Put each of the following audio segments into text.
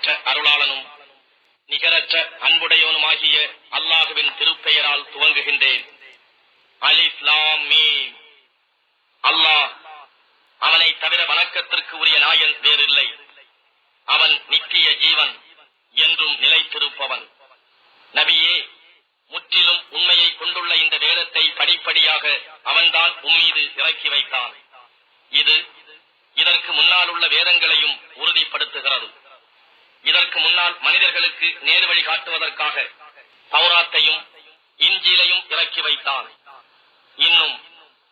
அளவற்ற அருளாளனும் நிகரற்ற அன்புடையவனுமாகிய அல்லாஹுவின் திருப்பெயரால் துவங்குகின்றேன். அலிஃப் லாம் மீம். அல்லாஹ், அவனை தவிர வணக்கத்திற்கு உரிய நாயன் வேறில்லை. அவன் நித்திய ஜீவன், என்றும் நிலைத்திருப்பவன். நபியே, முற்றிலும் உண்மையை கொண்டுள்ள இந்த வேதத்தை படிப்படியாக அவன்தான் உம்மீது இறக்கி வைத்தான். இது இதற்கு முன்னால் உள்ள வேதங்களையும் உறுதிப்படுத்துகிறது. இதற்கு முன்னால் மனிதர்களுக்கு நேர்வழி காட்டுவதற்காக தௌராத்தையும் இன்ஜீலையும் இறக்கி வைத்தான். இன்னும்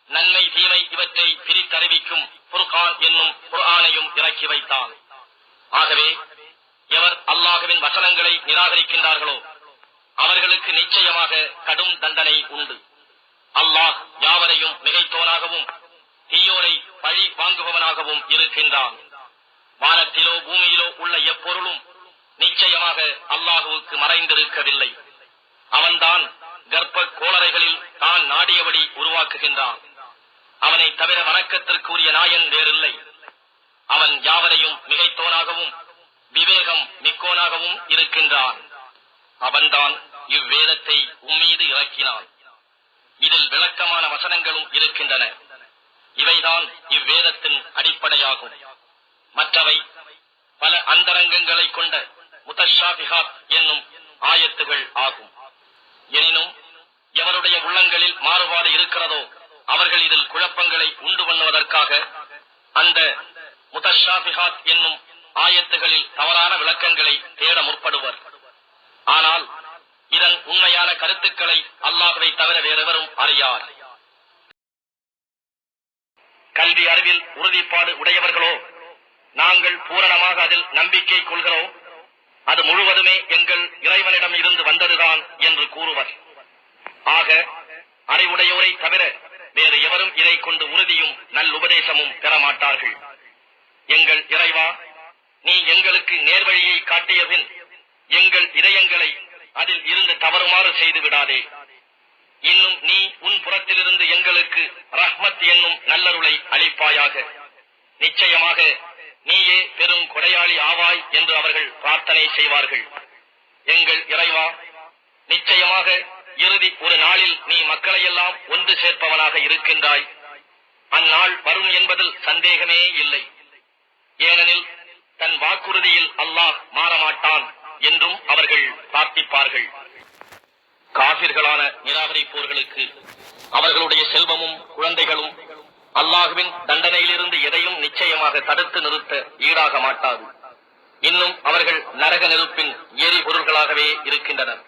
நன்மை தீமை இவற்றை பிரித்தறிவிக்கும் ஃபுர்கான் என்னும் குர்ஆனையும் இறக்கி வைத்தான். ஆகவே எவர் அல்லாஹ்வின் வசனங்களை நிராகரிக்கின்றார்களோ அவர்களுக்கு நிச்சயமாக கடும் தண்டனை உண்டு. அல்லாஹ் யாவரையும் மிகைத்தோனாகவும் தீயோரை பழி வாங்குபவனாகவும் இருக்கின்றான். வானத்திலோ பூமியிலோ உள்ள எப்பொருளும் நிச்சயமாக அல்லாஹுவுக்கு மறைந்திருக்கவில்லை. அவன்தான் கர்ப்ப கோளறைகளில் தான் நாடியபடி உருவாக்குகின்றான். அவனை தவிர வணக்கத்திற்குரிய நாயன் வேறில்லை. அவன் யாவரையும் மிகைத்தோனாகவும் விவேகம் மிக்கோனாகவும் இருக்கின்றான். அவன்தான் இவ்வேதத்தை உம்மீது இறக்கினான். இதில் விளக்கமான வசனங்களும் இருக்கின்றன. இவைதான் இவ்வேதத்தின் அடிப்படையாகும். மற்றவை பல அந்தரங்கங்களை கொண்ட முத்தஷாபிஹாத் என்னும் ஆயத்துகள் ஆகும். எனினும் எவருடைய உள்ளங்களில் மாறுபாடு இருக்கிறதோ அவர்கள் இதில் குழப்பங்களை உண்டு பண்ணுவதற்காக அந்த முத்தஷாபிஹாத் என்னும் ஆயத்துகளில் தவறான விளக்கங்களை தேட முற்படுவர். ஆனால் இதன் உண்மையான கருத்துக்களை அல்லாஹ்வை தவிர வேறெவரும் அறியார். கல்வி அறிவில் உறுதிப்பாடு உடையவர்களோ நாங்கள் பூரணமாக அதில் நம்பிக்கை கொள்கிறோம், அது முழுவதுமே எங்கள் இறைவனிடம் இருந்து வந்ததுதான் என்று கூறுவர். ஆக அறிவுடையோரை தவிர வேறு எவரும் இதை கொண்டு உறுதியும் நல்லுபதேசமும் பெறமாட்டார்கள். எங்கள் இறைவா, நீ எங்களுக்கு நேர்வழியை காட்டிய பின் எங்கள் இதயங்களை அதில் இருந்து தவறுமாறு செய்து விடாதே. இன்னும் நீ உன் புறத்திலிருந்து எங்களுக்கு ரஹ்மத் என்னும் நல்லருளை அளிப்பாயாக. நிச்சயமாக நீயே பெரும் கொடையாளி ஆவாய் என்று அவர்கள் பிரார்த்தனை செய்வார்கள். எங்கள் இறைவா, நிச்சயமாக இறுதி ஒரு நாளில் நீ மக்களையெல்லாம் ஒன்று சேர்ப்பவனாக இருக்கின்றாய். அந்நாள் வரும் என்பதில் சந்தேகமே இல்லை. ஏனெனில் தன் வாக்குறுதியில் அல்லாஹ் மாறமாட்டான் என்றும் அவர்கள் பிரார்த்திப்பார்கள். காபிர்களான நிராகரிப்போர்களுக்கு அவர்களுடைய செல்வமும் குழந்தைகளும் அல்லாஹ்வின் தண்டனையிலிருந்து எதையும் நிச்சயமாக தடுத்து நிறுத்த ஈடாக மாட்டாது. இன்னும் அவர்கள் நரக நெருப்பின் எரிபொருள்களாகவே இருக்கின்றனர்.